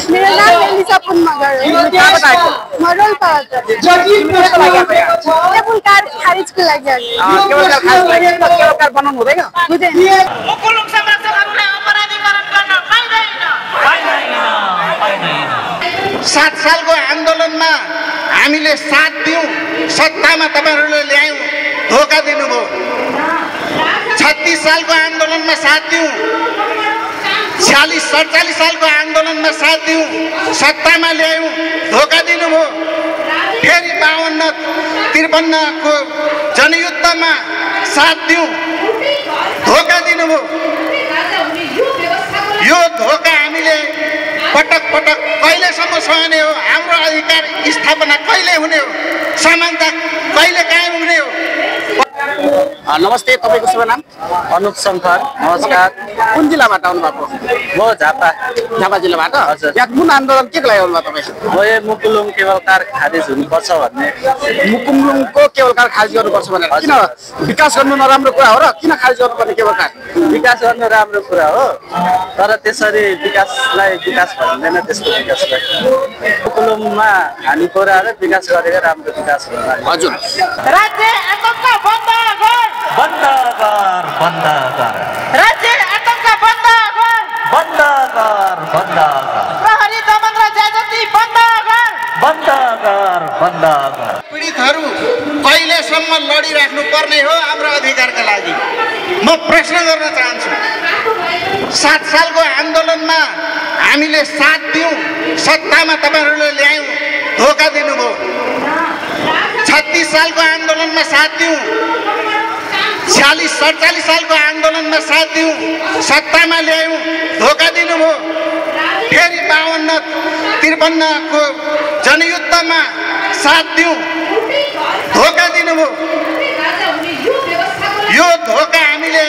मेरो नाम एलिसा पुन मगर हो। म रोल्पाबाट। टेबल कार खारिजको लागि केवल कार बनाउनु हुँदैन? हुँदैन। मुकुलुङ समर्थकहरूले अपराधीकरण गर्न पाइँदैन। 7 सालको आन्दोलनमा हामीले साथ दियौं, सत्तामा तपाईहरुले ल्यायौं, धोका दिनुभयो। 36 सालको आन्दोलनमा साथ दियौं, 46-47 सालको आन्दोलनमा साथ दियौं, सत्तामा ल्यायौं, धोका दिनुभयो। फेरि 52-53 को जनयुद्धमा साथ दियौं, धोका दिनुभयो। यो धोका हामीले पटक पटक कहिलेसम्म सहने हो? हाम्रो अधिकार स्थापना कहिले हुने हो? समानता कहिले कायम हुने हो? नमस्ते, तपाईको शुभ नाम? अनुप शङ्कर। नमस्कार। कुन जिल्लाबाट आउनु भएको? म झापा जिल्लाबाट। हजुर। यहाँ कुन आन्दोलन के लागि आउनु भएको तपाईँ? म यो मुकुलुङ केबल कार खारिज हुनुपर्छ भन्ने। मुकुलुङको केबल कार खारिज गर्नुपर्छ भनेर किन? विकास गर्नु नराम्रो कुरा हो र किन खारिज गर्नुपर्ने केबल कार? विकास गर्नु राम्रो कुरा हो, तर त्यसरी विकासलाई विकास भन्दैन। त्यसको विकासलाई मुकुलुङमा हानि पुर्याएर विकास गरेको राम्रो विकास हो। हजुर। राज्य आतंक बन्द गर। बन्द गर, बन्द गर। राज्य आतंक बन्द गर। बन्द गर, बन्द गर। प्रहरी दमन र ज्यादती बन्द गर। बन्द गर, बन्द गर। पीडितहरू कहिलेसम्म लडिराख्नु पर्ने हो हाम्रो अधिकारका लागि? म प्रश्न गर्न चाहन्छु। 7 सालको आन्दोलनमा हामीले साथ दियौं, सत्तामा तपाईहरुले ल्यायौं, धोका दिनुभयो। 36 सालको आन्दोलनमा साथ दियौं, 46-47 सालको आन्दोलनमा साथ दियौं, सत्तामा ल्यायौं, धोका दिनुभयो। फेरि 52-53 को जनयुद्धमा साथ दियौं, धोका दिनुभयो। यो धोका हामीले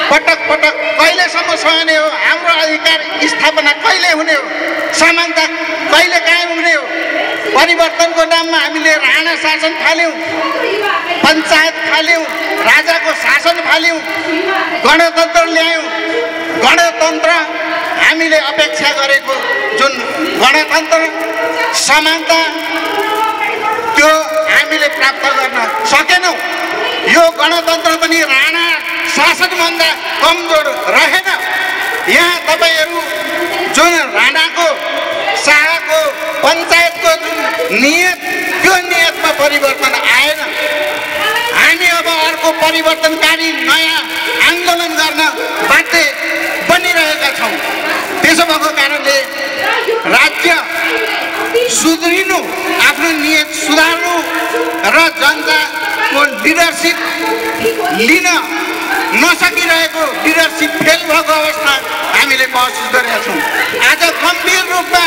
पटक पटक कहिलेसम्म सहने हो? हाम्रो अधिकार स्थापना कहिले हुने हो? समानता कहिले कायम हुने हो? परिवर्तनको नाममा हामीले राणा शासन फाल्यौं, पञ्चायत फाल्यौं, राजाको शासन फाल्यौं, गणतन्त्र ल्यायौं। गणतन्त्र हामीले अपेक्षा गरेको जुन गणतन्त्र समानता त्यो हामीले प्राप्त गर्न सकेनौं। यो गणतन्त्र पनि राणा शासनभन्दा कमजोर रहेन। यहाँ तपाईहरु जुन राणाको शाहको पञ्चायतको जुन नियत, त्यो नियतमा परिवर्तन आएन। हामी अब अर्को परिवर्तनकारी नयाँ आन्दोलन गर्न बाध्य बनिरहेका छौं। त्यसो भएको कारणले राज्य सुध्रिनु, आफ्नो नियत सुधार्नु र जनताको लिडरसिप लिन नसकिरहेको, लिडरसिप फेल भएको अवस्था हामीले महसुस गरेका छौं। आज गम्भीर रूपमा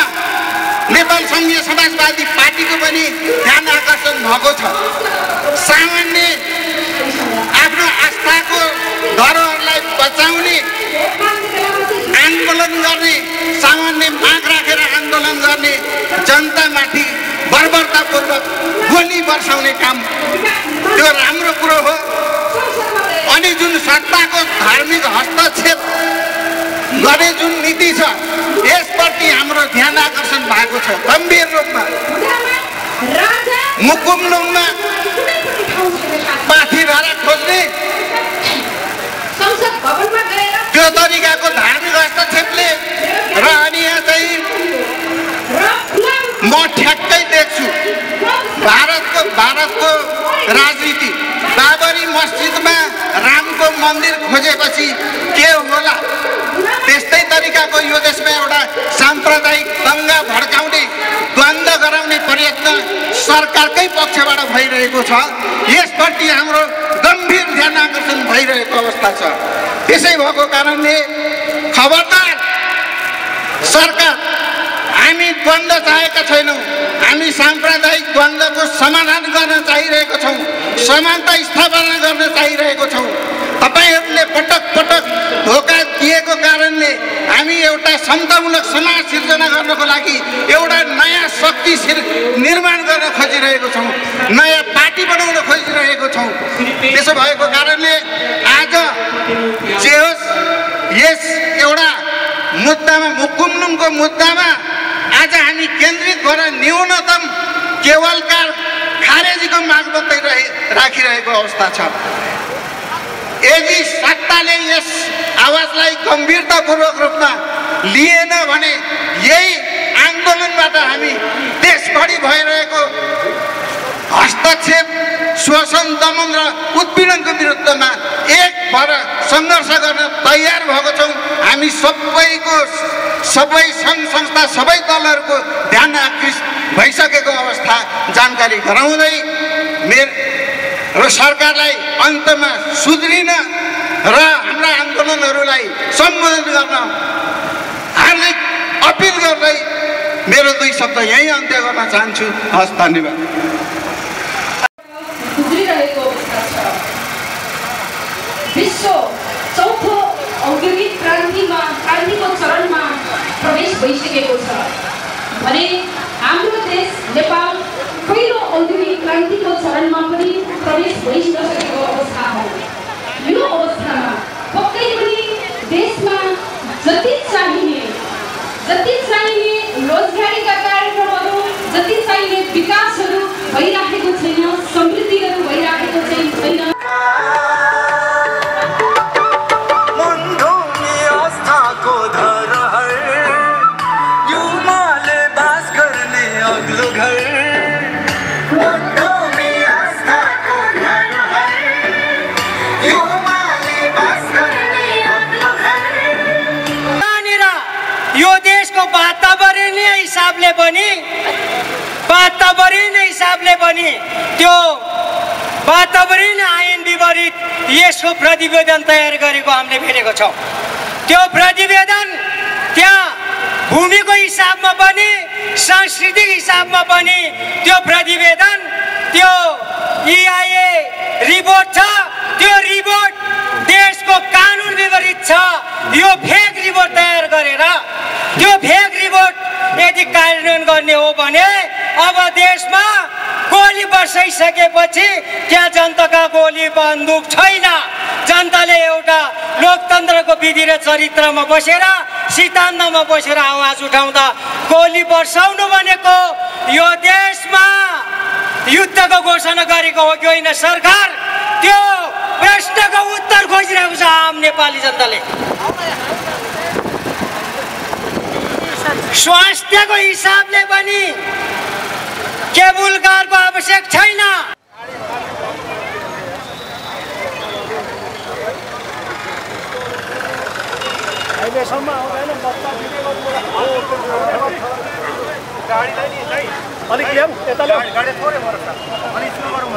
नेपाल संघीय समाजवादी पार्टीको पनि ध्यान आकर्षण भएको छ। सामान्य आफ्नो आस्थाको धरोहरलाई बचाउने आन्दोलन गर्ने, सामान्य माग राखेर आन्दोलन गर्ने जनतामाथि बर्बरतापूर्वक गोली बर्साउने काम त्यो राम्रो कुरो हो। अनि जुन सत्ताको धार्मिक हस्तक्षेप गर्ने जुन नीति छ, यसप्रति हाम्रो ध्यान आकर्षण भएको छ गम्भीर रूपमा। मुकुलुङमा पाथी भाडा खोज्ने त्यो तरिकाको धार्मिक हस्तक्षेपले र अनि यहाँ चाहिँ म ठ्याक्कै देख्छु भारतको राजनीति। बाबरी मस्जिदमा रामको मन्दिर खोजेपछि के होला, त्यस्तै तरिकाको यो देशमा एउटा साम्प्रदायिक दंगा भड्काउने, द्वन्द्व गराउने प्रयत्न सरकारकै पक्षबाट भइरहेको छ। यसप्रति हाम्रो गम्भीर ध्यान आकर्षण भइरहेको अवस्था छ। त्यसै भएको कारणले खबरदार सरकार, हामी द्वन्द्व चाहेका छैनौं। हामी साम्प्रदायिक द्वन्द्वको समाधान गर्न चाहिरहेका छौं, समानता स्थापना गर्न चाहिरहेको छौं। तपाईहरुले पटक पटक धोका दिएको कारणले हामी एउटा समतामूलक समाज सिर्जना गर्नको लागि एउटा नयाँ शक्ति निर्माण गर्न खोजिरहेको छौं, नयाँ पार्टी बनाउन खोजिरहेको छौं। त्यसो भएको कारणले आज जे होस्, यस एउटा मुद्दामा, मुकुलुङको मुद्दामा आज हामी केन्द्रित भएर न्यूनतम केवलकार खारेजीको माग मात्रै राखिरहेको अवस्था छ। यदि सत्ताले यस आवाजलाई गम्भीरतापूर्वक रूपमा लिएन भने यही आन्दोलनबाट हामी देशभरि भइरहेको हस्तक्षेप, शोषण, दमन र उत्पीडनको विरुद्धमा एक भएर सङ्घर्ष गर्न तयार भएको छौँ। हामी सबै सङ्घ संस्था, सबै दलहरूको ध्यान आकृष्ट भइसकेको अवस्था जानकारी गराउँदै मेरो सरकारलाई अन्तमा सुध्रिन र हाम्रा आन्दोलनहरूलाई सम्बोधन गर्न हार्दिक अपिल गर्दै मेरो 2 शब्द यही अन्त्य गर्न चाहन्छु। हस्, धन्यवाद। गुज्रिरहेको अवस्था छ। विश्व चौथो औद्योगिक क्रान्तिको चरणमा प्रवेश भइसकेको छ भने हाम्रो देश नेपाल पहिलो औद्योगिक क्रान्तिको चरणमा पनि प्रवेश भइसकेको अवस्था हो। यो अवस्थामा पक्कै पनि देशमा जति चाहिने रोजगारीका कार्यक्रमहरू, जति चाहिने विकासहरू भइराखेको छैन, समृद्धिहरू भइराखेको छैन। यो देशको वातावरणीय हिसाबले पनि त्यो वातावरणीय ऐन विपरीत यसको प्रतिवेदन तयार गरेको हामीले भेटेको छौँ। त्यो प्रतिवेदन त्यहाँ भूमिको हिसाबमा पनि, सांस्कृतिक हिसाबमा पनि त्यो प्रतिवेदन, त्यो EIA रिपोर्ट छ। त्यो रिपोर्ट देशको कानुन विपरीत छ। यो फेक रिपोर्ट तयार गरेर त्यो फेक रिपोर्ट यदि कार्यान्वयन गर्ने हो भने अब देशमा गोली बर्साइसकेपछि त्यहाँ जनताका गोली बन्दुक छैन। जनताले एउटा लोकतन्त्रको विधि र चरित्रमा बसेर, सिद्धान्तमा बसेर आवाज उठाउँदा गोली बर्साउनु भनेको यो देशमा युद्धको घोषणा गरेको हो कि होइन सरकार? त्यो प्रश्नको उत्तर खोजिरहेको छ आम नेपाली जनताले। स्वास्थ्यको हिसाबले पनि केबुल कारको आवश्यक छैन। अहिलेसम्म आउँदैन अलिक ल्याऊ यता ल्याऊ गाडी थोरै मर्छ अनि सुरु गरौँ।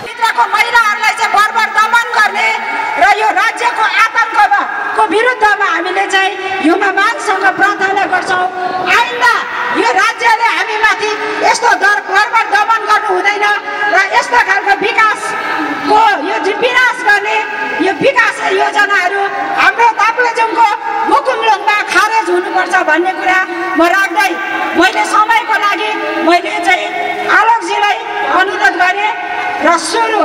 भित्रको महिलाहरूलाई चाहिँ बर्बर दमन गर्ने र यो राज्यको आतङ्कको विरुद्धमा हामीले चाहिँ युवा मागसँग प्रार्थना गर्छौँ। आइन्दा यो राज्यले हामीमाथि यस्तो बर्बर दमन गर्नु हुँदैन र यस्तो खालको विकासको यो विनाश गर्ने यो विकास योजनाहरू हाम्रो ताप्लेजुङको मुकुमलुङमा खारेज हुनुपर्छ भन्ने कुरा म राख्दै मैले समयको लागि मैले चाहिँ आलोकजीलाई अनुरोध गरेँ र सुरु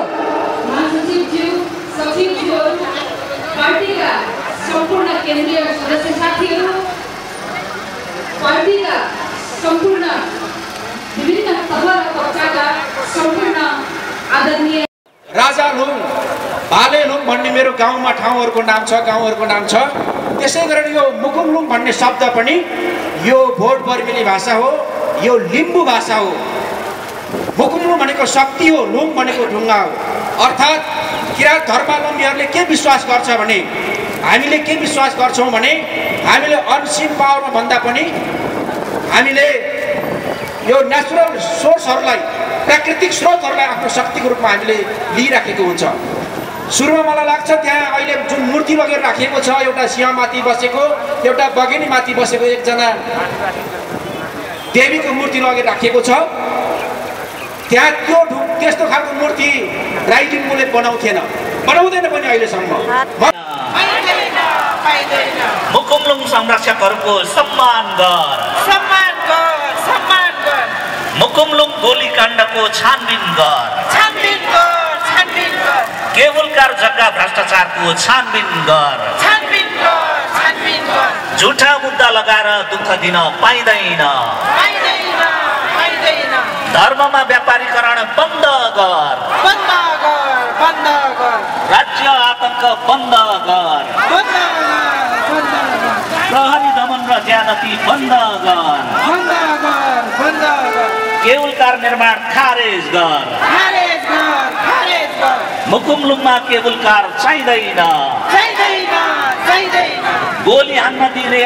पार्टीका सम्पूर्ण केन्द्रीय सदस्य साथीहरू, पार्टीका सम्पूर्ण विभिन्न तह र कक्षाका सम्पूर्ण आदरणीय राजालुङ, भालेलुङ भन्ने मेरो गाउँमा ठाउँहरूको नाम छ। त्यसै गरेर यो मुकुमलुङ भन्ने शब्द पनि यो भोट बर्मेली भाषा हो, यो लिम्बू भाषा हो। मुकुमलुङ भनेको शक्ति हो, लुङ भनेको ढुङ्गा हो। अर्थात् किराँत धर्मावलम्बीहरूले के विश्वास गर्छ भने, हामीले के विश्वास गर्छौँ भने हामीले अनसिन पावरमा भन्दा पनि हामीले यो नेचुरल सोर्सहरूलाई, प्राकृतिक स्रोतहरूलाई आफ्नो शक्तिको रूपमा हामीले लिइराखेको हुन्छ। सुरुमा मलाई लाग्छ त्यहाँ अहिले जुन मूर्ति लगेर राखिएको छ, एउटा सिंहमाथि बसेको, एउटा बगेनीमाथि बसेको एकजना देवीको मूर्ति लगेर राखिएको छ। त्यहाँ त्यस्तो खालको मूर्ति राइटिङले बनाउँथेन, बनाउँदैन पनि अहिलेसम्म। मुकुमलुङ संरक्षकहरूको सम्मान गर। मुकुमलुङ गोलीकाण्डको छानबिन गर। केबुल कार जग्गा भ्रष्टाचारको छानबिन गर। झुटा मुद्दा लगाएर दुःख दिन पाइँदैन। धर्ममा व्यापारीकरण बन्द गर, राज्य आतंक बन्द गर, प्रहरी दमन र ज्यादती बन्द गर, केबुलकार निर्माण खारेज गर, मुकुमलुङमा केबुलकार चाहिँदैन, गोली हान्न दिने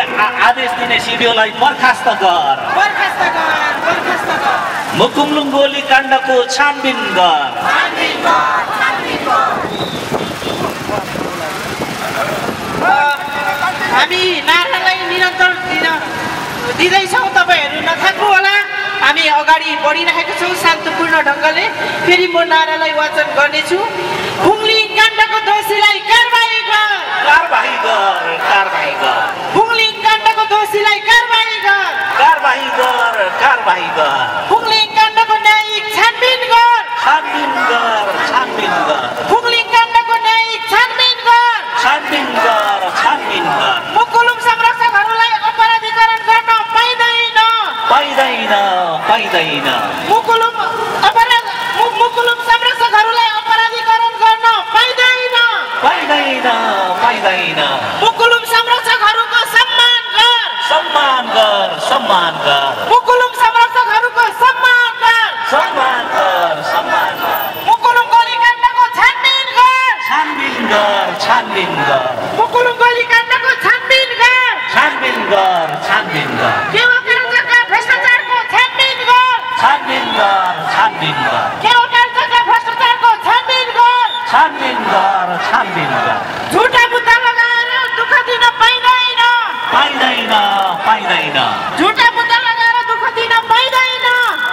आदेश दिने सिडिओलाई बर्खास्त गर, मुकुमलुङ गोली काण्डको छानबिन गर। हामी नारालाई निरन्तर दिँदैछौँ, तपाईँहरू नथाक्नु होला। हामी अगाडि बढिरहेका छौँ शान्तपूर्ण ढङ्गले। फेरि म नारालाई वाचन गर्नेछु। हुङलिङ काण्डको दोषीलाई कारबाही गर, कारबाही गर, कारबाही गर, हुङलिङ काण्डको दोषीलाई कारबाही गर, कारबाही गर, कारबाही गर, हुङलिङ काण्डको न्यायिक छानबिन गर, छानबिन गर, छानबिन गर, हुङलिङ काण्डको न्यायिक छानबिन गर, छानबिन गर, छानबिन गर। मुकुलुङ संरक्षकहरूलाई अपराधीकरण गर्न पाइँदैन, पाइँदैन, पाइँदैन। मुकुलुङ संरक्षकहरूलाई अपराधीकरण गर्न पाइँदैन, पाइँदैन, पाइँदैन। मुकुलुङ संरक्षकहरूको सम्मान गर, सम्मान गर, सम्मान गर, मुकुलुङ संरक्षकहरूको सम्मान गर, सम्मान गर, सम्मान गर। मुकुलुङ गोलीकाण्डको छानबिन गर, छानबिन गर, छानबिन गर, मुकुलुङ गोलीकाण्डको छानबिन गर, छानबिन गर, छानबिन गर, केवलका भ्रष्टाचारको छानबिन गर, छानबिन गर, छानबिन गर, केवलका भ्रष्टाचारको छानबिन गर, छानबिन गर, छानबिन गर। झुटा मुद्दा लगाएर दुःख दिन पाइँदैन, पाइँदैन, पाइँदैन। झुटा मुद्दा लगाएर दुःख दिन पाइँदैन,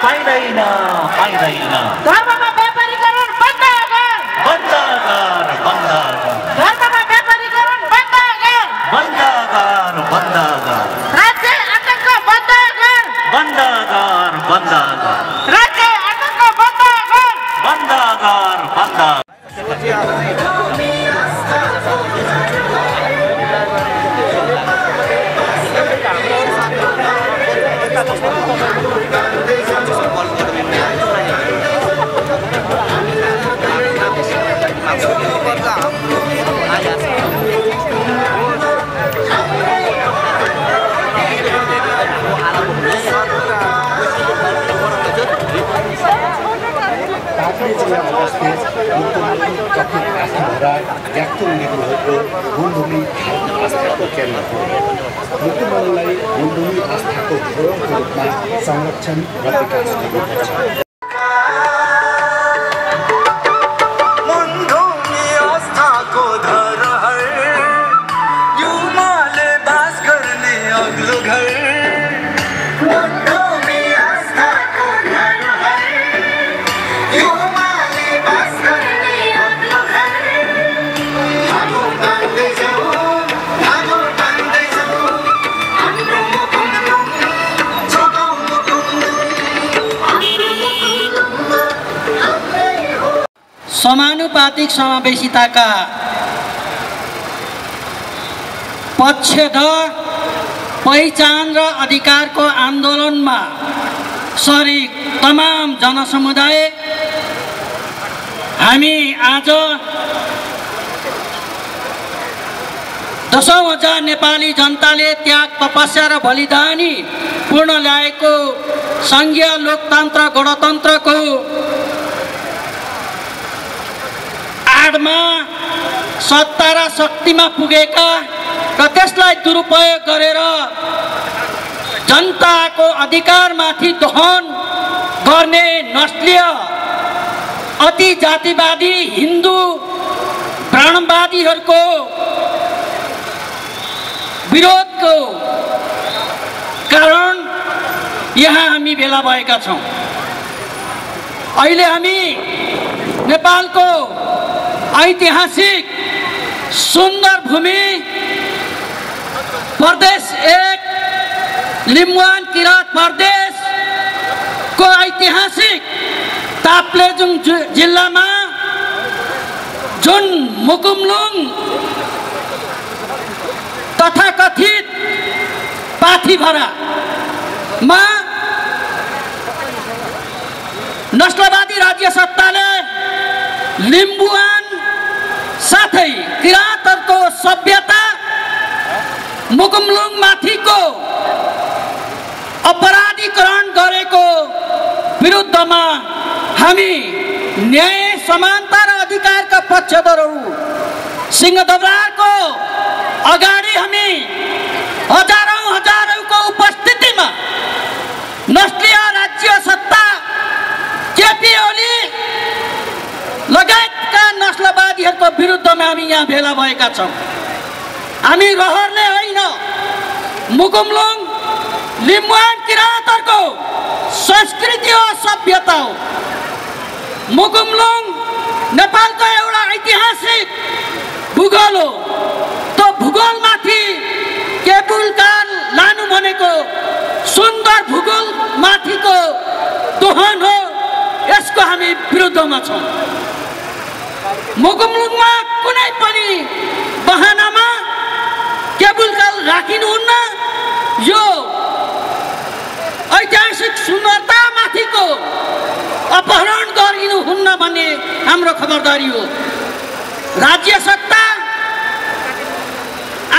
पाइँदैन, पाइँदैन। धर्ममा व्यापारीकरण बन्द गर, बन्द गर, बन्द गर, धर्ममा व्यापारीकरण बन्द गर, बन्द गर, बन्द गर, राज्य आतंक बन्द गर, बन्द गर, बन्द गर, राज्य आतंक बन्द गर, बन्द गर, बन्द गर। जिल्ला अवस्थित मुकुमलुङ कथित आस्थाधरा याक्थुङ नेतृत्वको गुन्डुमी आस्थाको केन्द्र हो। मुकुमलुङलाई गुन्डुमी आस्थाको धरोहरको रूपमा संरक्षण र विकास गर्नुपर्छ। समानुपातिक समावेशिताका पक्षध पहिचान र अधिकारको आन्दोलनमा सरिक तमाम जनसमुदाय हामी आज 10,000 नेपाली जनताले त्याग तपस्या र बलिदानी पूर्ण ल्याएको संघीय लोकतन्त्र गणतन्त्रको आडमा सत्ता र शक्तिमा पुगेका र त्यसलाई दुरुपयोग गरेर जनताको अधिकारमाथि दोहन गर्ने नस्लीय अति जातिवादी हिन्दू ब्राह्मणवादीहरूको विरोधको कारण यहाँ हामी भेला भएका छौँ। अहिले हामी नेपालको ऐतिहासिक सुन्दर भूमि प्रदेश 1 लिम्बुवान किराँत प्रदेशको ऐतिहासिक ताप्लेजुङ जिल्लामा जुन मुकुमलुङ तथाकथित माथिभरामा नस्लवादी राज्य सत्ताले लिम्बुवान साथै किराँतहरूको सभ्यता मुकुमलुङ माथिको अपराधीकरण गरेको विरुद्धमा हामी न्याय समानता र अधिकारका पक्षधरहरू सिंहदरबारको अगाडि हामी हजारौंको उपस्थितिमा नस्लीय राज्य सत्ता केपी ओली लगायतका नस्लवादीहरूको विरुद्धमा हामी यहाँ भेला भएका छौँ। हामी रहरले होइन, मुकुमलुङ लिम्बुवान किराँतहरूको संस्कृति हो, सभ्यता हो। मुकुमलुङ नेपालको एउटा ऐतिहासिक भूगोल हो। त्यो भूगोलमाथि केबुलकार लानु भनेको सुन्दर भूगोल माथिको दोहन हो। यसको हामी विरुद्धमा छौँ। मुकुमलुङमा कुनै पनि बहानामा केबुलकार राखिनुहुन्न। यो ऐतिहासिक सुन्दरतामाथिको अपहरण गरिनुहुन्न भन्ने हाम्रो खबरदारी हो। राज्य सत्ता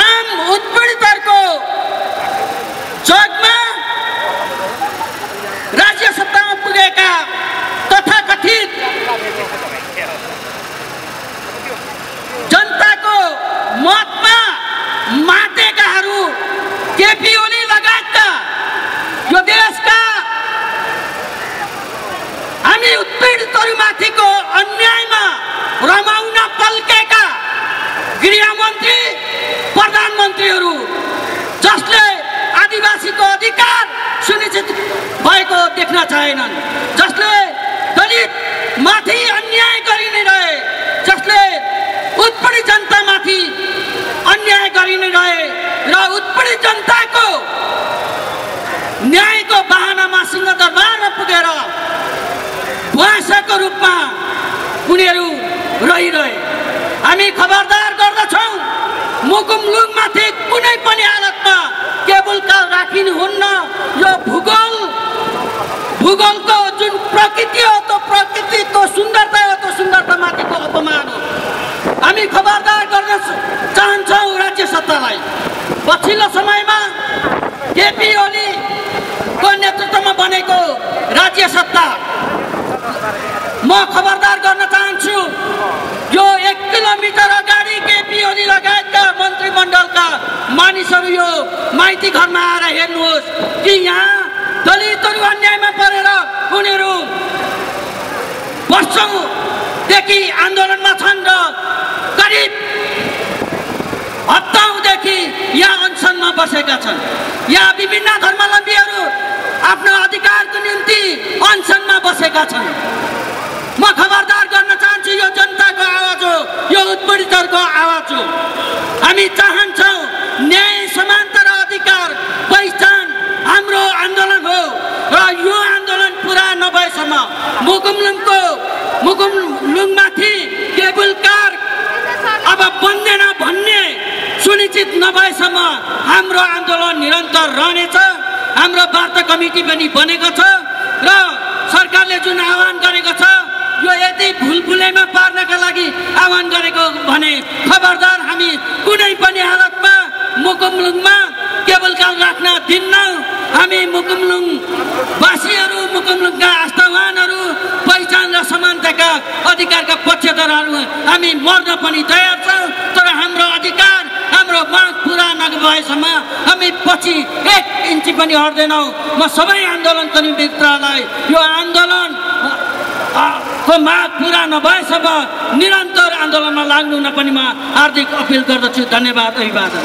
आम उत्पीडितहरूको जगमा राज्य सत्तामा पुगेका तथाकथित जनताको मतमा मातेकाहरू केपी ओली लगायतका यो देशका हामी उत्पीडितहरूमाथिको अन्यायमा रमाउन पल्केका गृहमन्त्री प्रधानमन्त्रीहरू जसले आदिवासीको अधिकार सुनिश्चित भएको देख्न चाहेनन्, जसले दलित माथि अन्याय गरिने रहे, जसले उत्पीडित जनतामाथि अन्याय गरिने रहे र उत्पीडित जनताको न्यायको बहानामा सिंहदरबारमा पुगेर भुवासाको रूपमा उनीहरू रहिरहे। हामी खबरदार गर्दछौँ, मुकुमलुङमाथि कुनै पनि हालतमा केबुलकार राखिनुहुन्न। यो भूगोलको जुन प्रकृति हो, त्यो प्रकृतिको सुन्दरता हो, त्यो सुन्दरतामाथिको अपमान हो। हामी खबरदार गर्न चाहन्छौँ राज्य सत्तालाई। पछिल्लो समयमा केपी ओलीको नेतृत्वमा बनेको राज्य सत्ता म खबरदार गर्न चाहन्छु, यो 1 किलोमिटर अगाडि केपी ओली लगायतका मन्त्रीमण्डलका मानिसहरू यो माइती घरमा आएर हेर्नुहोस् कि यहाँ दलितहरू अन्यायमा परेर उनीहरू वर्षौंदेखि आन्दोलनमा छन् र करिब हप्ताौंदेखि यहाँ अनसनमा बसेका छन्। यहाँ विभिन्न धर्मावलम्बीहरू आफ्नो अधिकारको निम्ति अनसनमा बसेका छन्। म खबरदार गर्न चाहन्छु, यो जनताको आवाज हो, यो उत्पीडितहरूको आवाज हो। हामी चाहन्छौँ न्याय समानता र अधिकार पहिचान हाम्रो आन्दोलन हो र यो आन्दोलन पुरा नभएसम्म मुकुमलुङमाथि केबुलकार अब बन्दैन भन्ने सुनिश्चित नभएसम्म हाम्रो आन्दोलन निरन्तर रहनेछ। हाम्रो वार्ता कमिटी पनि बनेको छ र सरकारले जुन आह्वान गरेको छ यो यदि भुलभुलैमा पार्नका लागि आह्वान गरेको भने खबरदार हामी कुनै पनि हालतमा मुकुमलुङमा केबुलकार राख्न दिन्नौँ। हामी मुकुमलुङवासीहरू, मुकुमलुङका आस्थावानहरू पहिचान र समानताका अधिकारका पक्षधरहरू हामी मर्न पनि तयार छौँ। तर हाम्रो अधिकार, हाम्रो माग पुरा नभएसम्म हामी पछि 1 इन्च पनि हट्दैनौँ। म सबै आन्दोलनको मित्रलाई यो आन्दोलन को माग पुरा नभएसम्म निरन्तर आन्दोलनमा लाग्नु पनि म हार्दिक अपिल गर्दछु। धन्यवाद, अभिवादन।